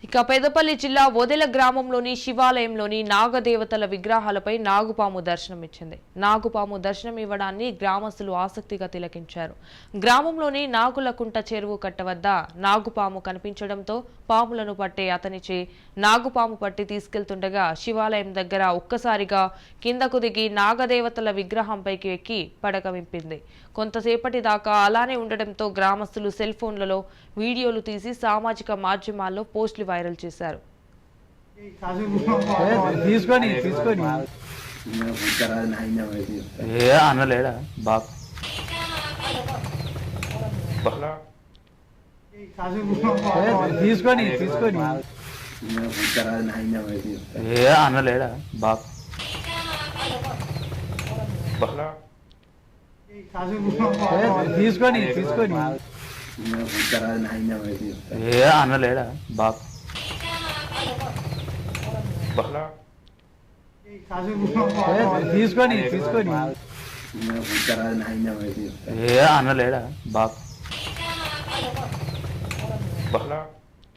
ఇక పెద్దపల్లి జిల్లా వదెల గ్రామంలోని శివాలయంలోని నాగదేవతల విగ్రహాలపై నాగుపాము దర్శనమిచ్చింది. నాగుపాము దర్శనం ఇవ్వడాన్ని గ్రామస్తులు ఆసక్తిగా తిలకించారు. గ్రామంలోని నాగులకుంట చెరువు కట్ట వద్ద నాగుపాము కనిపించడంతో పాములను పట్టే అతనిచే నాగుపాము పట్టి తీసుకెళ్తుండగా శివాలయం దగ్గర ఒక్కసారిగా కిందకు దిగి నాగదేవతల విగ్రహంపైకి ఎక్కి పడక విప్పింది. కొంతసేపటి దాకా అలానే ఉండడంతో గ్రామస్తులు సెల్ ఫోన్లలో వీడియోలు తీసి సామాజిక మాధ్యమాల్లో పోస్టులు వైరల్ చేశారు. అనలేడా బాబు తీసుకొని అనలేడా బాబు